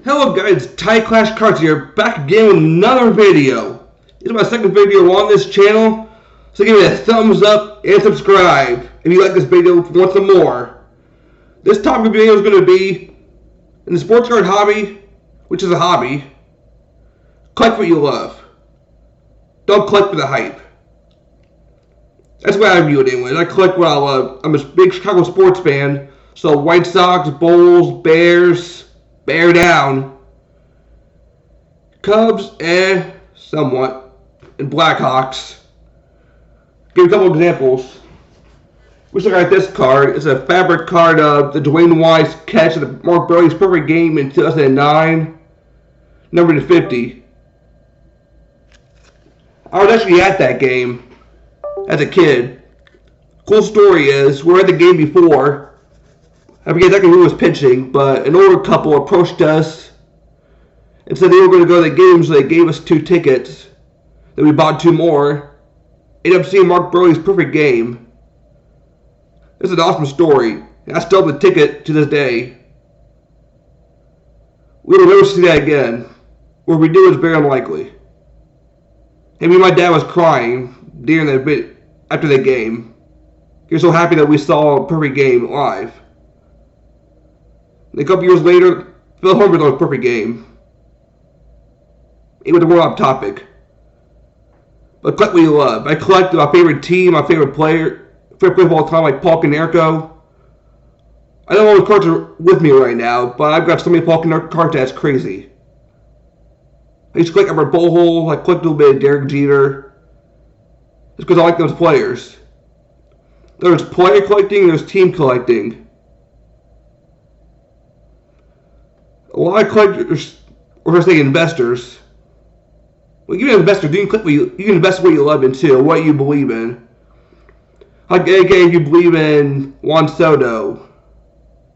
Hello guys, Ty Clash Cards here, back again with another video. This is my second video on this channel, so give me a thumbs up and subscribe if you like this video if you want some more. This topic of video is going to be, in the sports card hobby, which is a hobby, collect what you love. Don't collect for the hype. That's the way I view it anyways. I collect what I love. I'm a big Chicago sports fan, so White Sox, Bulls, Bears, bear down. Cubs, somewhat. And Blackhawks. Give a couple examples. We look at this card. It's a fabric card of the Dwayne Wise catch of the Mark Burley's perfect game in 2009. Number to 50. I was actually at that game as a kid. Cool story is, we were at the game before. I forget exactly who was pitching, but an older couple approached us and said they were going to go to the game, so they gave us 2 tickets. Then we bought 2 more. Ended up seeing Mark Burley's perfect game. It's an awesome story. I still have the ticket to this day. We will never see that again. Or if we do, it's very unlikely. I mean, my dad was crying during that bit after the game. He was so happy that we saw a perfect game live. And a couple years later, Phil Humber was a perfect game. It was a more off topic. But collect what you love. I collect my favorite team, my favorite player of all time, like Paul Konerko. I don't know what cards are with me right now, but I've got so many Paul Konerko cards that's crazy. I used to collect Albert Pujols, I collect a little bit of Derek Jeter. Just because I like those players. There's player collecting, there's team collecting. A lot of collectors, or should I say investors, well, you're an investor. You can invest what you love in too, what you believe in. Like, again, if you believe in Juan Soto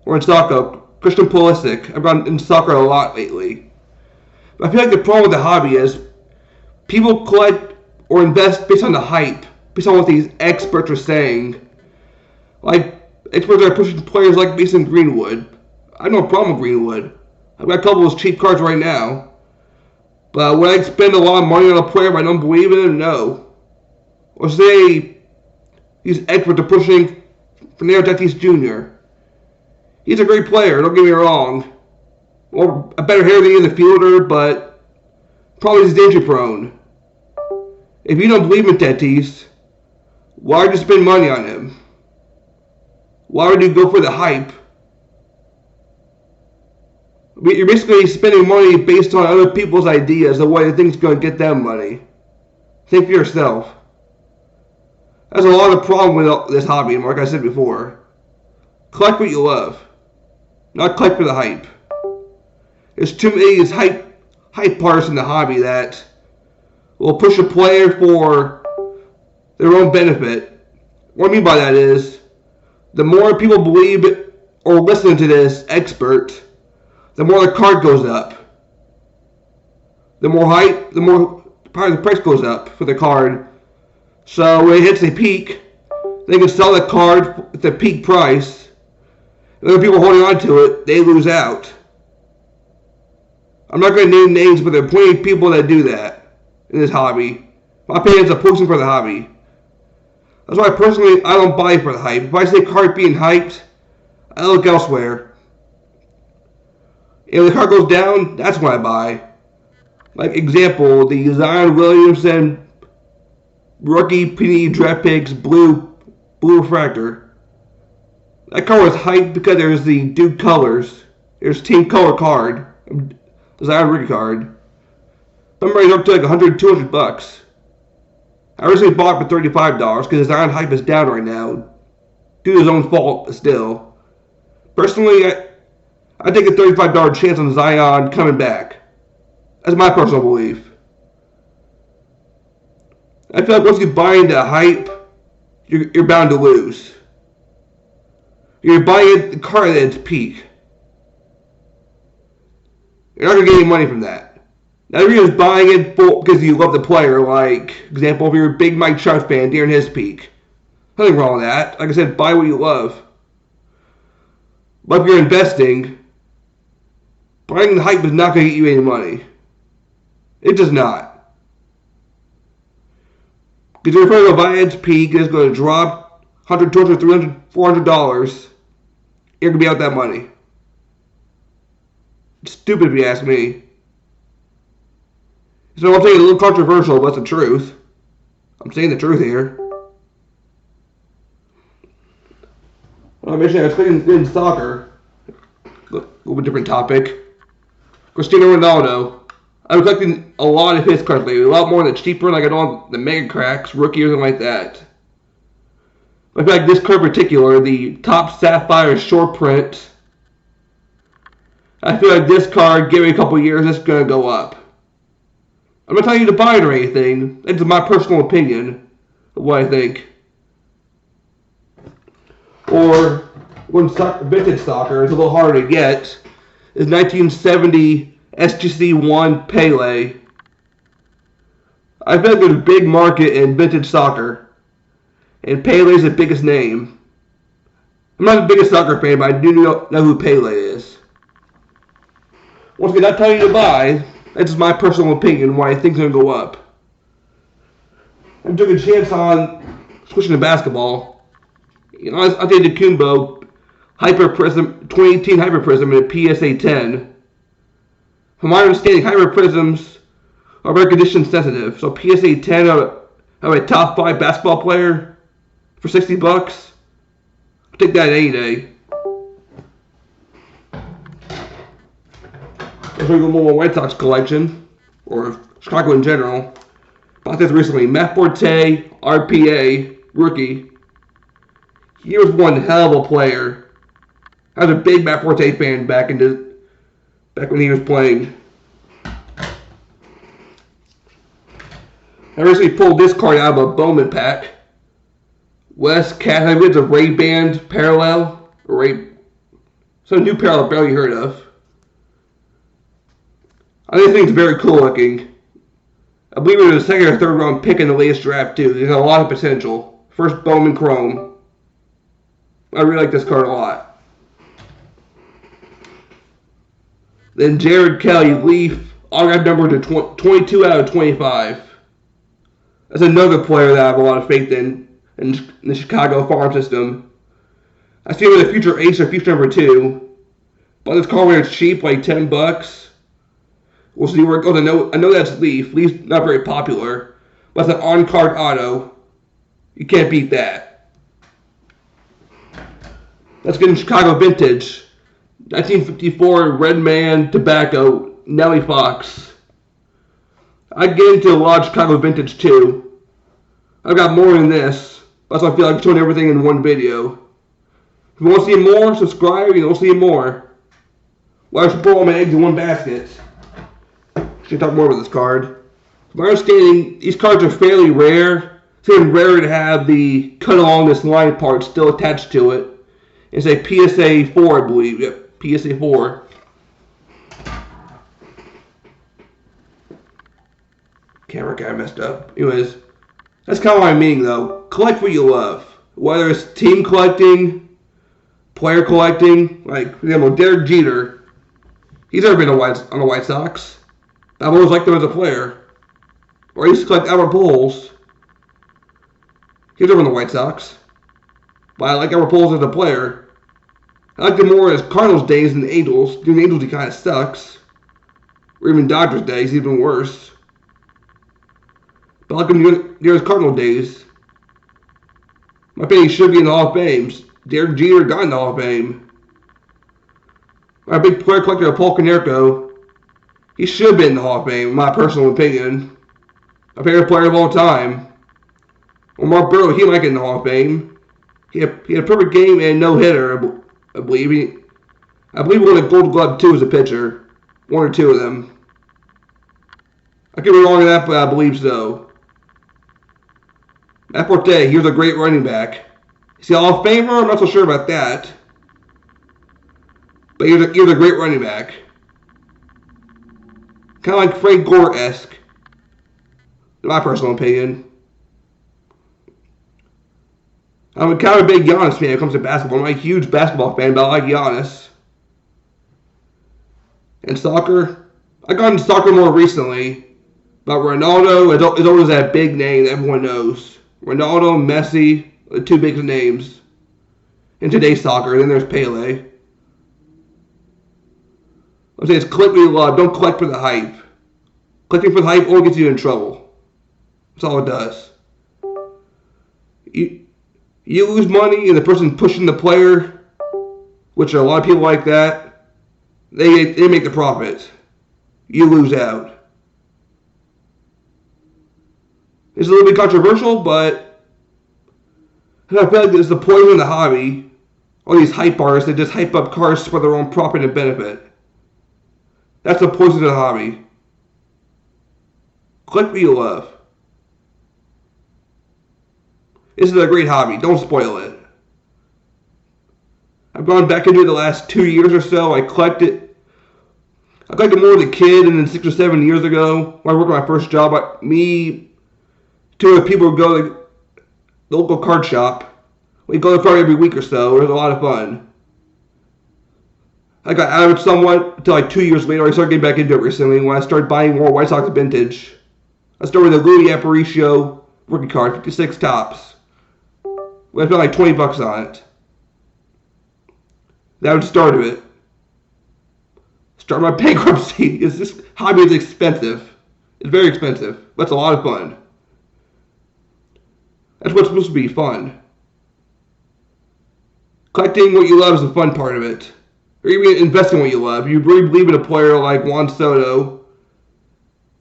or in soccer, Christian Pulisic. I've gone in soccer a lot lately. But I feel like the problem with the hobby is people collect or invest based on the hype, based on what these experts are saying. Like, experts are pushing players like Mason Greenwood. I have no problem with Greenwood. I've got a couple of those cheap cards right now. But would I spend a lot of money on a player if I don't believe in him? No. Or say these experts are pushing Fernando Tatis Jr. He's a great player, don't get me wrong. Or a better hair than any fielder, but probably he's danger prone. If you don't believe in Tatis, why would you spend money on him? Why would you go for the hype? You're basically spending money based on other people's ideas of what you think is going to get them money. Think for yourself. That's a lot of problem with this hobby, like I said before. Collect what you love, not collect for the hype. There's too many hype parts in the hobby that will push a player for their own benefit. What I mean by that is, the more people believe or listen to this expert, the more the card goes up. The more hype, the more probably the price goes up for the card. So when it hits a peak, they can sell the card at the peak price. And other people holding on to it, they lose out. I'm not going to name names, but there are plenty of people that do that in this hobby. My opinion is a poison for the hobby. That's why personally I don't buy for the hype. If I see a card being hyped, I look elsewhere. If the card goes down, that's when I buy. Like example, the Zion Williamson rookie Panini draft picks blue refractor. That card was hyped because there's the Duke colors. There's team color card, Zion rookie card. Somebody's up to like 100, 200 bucks. I originally bought it for $35 because the Zion hype is down right now, due to his own fault. But still, personally, I take a $35 chance on Zion coming back. That's my personal belief. I feel like once you buy into hype, you're bound to lose. You're buying the card at its peak. You're not going to get any money from that. Now, if you're just buying it because you love the player, like, example, if you're a big Mike Trout fan during his peak, nothing wrong with that. Like I said, buy what you love. But if you're investing, Playing the hype is not going to get you any money. It does not. Because you're afraid to buy its peak, it's going to drop $100, $200, $300, $400. You're going to be out that money. It's stupid if you ask me. So I'm saying a little controversial, but it's the truth. I'm saying the truth here. Well, I mentioned I was playing in soccer. A little bit different topic. Cristiano Ronaldo. I'm collecting a lot of his cards lately. A lot more that's cheaper, like I don't the Mega Cracks, rookie, or something like that. I feel like this card in particular, the Top Sapphire short print. I feel like this card, give it a couple years, it's going to go up. I'm not telling you to buy it or anything. It's my personal opinion of what I think. Or, when vintage soccer is a little harder to get, is 1970 SGC1 Pele. I feel like there's a big market in vintage soccer, and Pele's the biggest name. I'm not the biggest soccer fan, but I do know who Pele is. Once again, not telling you to buy. That's just my personal opinion why I think it's going to go up. I took a chance on switching to basketball. You know, I did the Kumbo Hyper Prism 2018 Hyper Prism and a PSA 10. From my understanding, Hyper Prisms are very condition sensitive. So PSA 10 of a top 5 basketball player for $60. I'll take that any day. Let's look at the White Sox collection, or Chicago in general. Bought this recently. Matt Forte, RPA, rookie. He was one hell of a player. I was a big Matt Forte fan back when he was playing. I recently pulled this card out of a Bowman pack. Wes Cathavid's a Ray-Ban parallel. Some new parallel I barely heard of. I think it's very cool looking. I believe it was a second or third round pick in the latest draft too. There's a lot of potential. First Bowman Chrome. I really like this card a lot. Then Jared Kelly, Leaf, autograph number to 22 out of 25. That's another player that I have a lot of faith in the Chicago farm system. I see him as a future ace or future number 2. But this card when it's cheap, like $10. We'll see where it goes. I know that's Leaf. Leaf's not very popular, but it's an on-card auto. You can't beat that. Let's get in Chicago Vintage. 1954 Redman Tobacco, Nellie Fox. I get into a lot of Chicago Vintage too. I've got more than this. That's why I feel like I'm showing everything in one video. If you want to see more, subscribe and you'll see more. Well, I should put all my eggs in one basket. Should talk more about this card. From my understanding, these cards are fairly rare. It's even rarer to have the cut along this line part still attached to it. It's a PSA 4, I believe. Yep, PSA 4. Camera guy messed up. Anyways, that's kind of what I mean though. Collect what you love. Whether it's team collecting, player collecting, like for example, Derek Jeter. He's never been on the White Sox. I've always liked him as a player. Or I used to collect Albert Pujols. He was never on the White Sox. But I like Albert Pujols as a player. I liked him more as Cardinals days than the Angels. During the Angels, he kind of sucks. Or even Dodgers days, even worse. But I like him during his Cardinal days. My opinion, he should be in the Hall of Fame. Derek Jeter got in the Hall of Fame. My big player collector, Paul Konerko. He should be in the Hall of Fame, in my personal opinion. My favorite player of all time. Well, Mark Burrow, he might get in the Hall of Fame. He had a perfect game and no hitter, I believe. I believe he won a Gold Glove too as a pitcher. 1 or 2 of them. I could be wrong on that, but I believe so. Matt Forte, he was a great running back. Is he a Hall of Famer? I'm not so sure about that. But he was a great running back. Kind of like Frank Gore-esque. In my personal opinion. I'm kind of a big Giannis fan when it comes to basketball. I'm not a huge basketball fan, but I like Giannis. And soccer, I got into soccer more recently. But Ronaldo is always that big name that everyone knows. Ronaldo, Messi, the two big names in today's soccer. Then there's Pele. I'm saying it's collect what you love. Don't collect for the hype. Collecting for the hype only gets you in trouble. That's all it does. You lose money, and the person pushing the player, which are a lot of people like that, they make the profit. You lose out. It's a little bit controversial, but I feel like it's the poison of the hobby. All these hype artists that just hype up cars for their own profit and benefit. That's the poison of the hobby. Collect what you love. This is a great hobby. Don't spoil it. I've gone back into it the last 2 years or so. I collected more as a kid, and then 6 or 7 years ago, when I worked at my first job, me, two other people would go to the local card shop. We'd go there probably every week or so. It was a lot of fun. I got out of it somewhat until like 2 years later. I started getting back into it recently when I started buying more White Sox vintage. I started with a Louis Aparicio rookie card, 56 tops. I spent like $20 on it. That was the start of it. Start my bankruptcy. This hobby is expensive. It's very expensive, but it's a lot of fun. That's what's supposed to be fun. Collecting what you love is the fun part of it. Or even investing what you love. You really believe in a player like Juan Soto.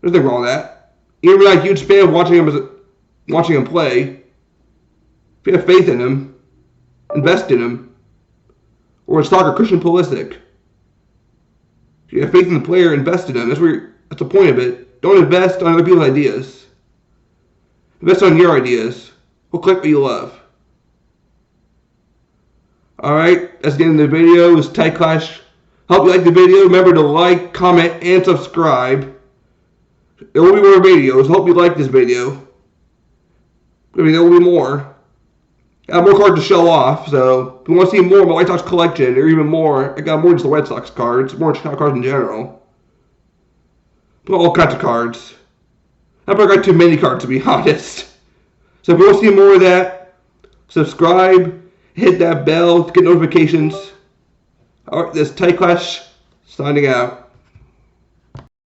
There's nothing wrong with that. Even if you're not a huge fan of watching him play, if you have faith in him, invest in him. Or in soccer, Christian Pulisic. If you have faith in the player, invest in him. That's the point of it. Don't invest on other people's ideas. Invest on your ideas. We'll click what you love. Alright, that's the end of the video. It's Tight Clash. Hope you like the video. Remember to like, comment, and subscribe. There will be more videos. Hope you like this video. I mean, there will be more. I have more cards to show off, so if you want to see more of my White Sox collection, or even more, I got more than just the White Sox cards, more Chicago cards in general. All kinds of cards. I probably got too many cards, to be honest. So if you want to see more of that, subscribe, hit that bell to get notifications. Alright, this is Tight Clash, signing out.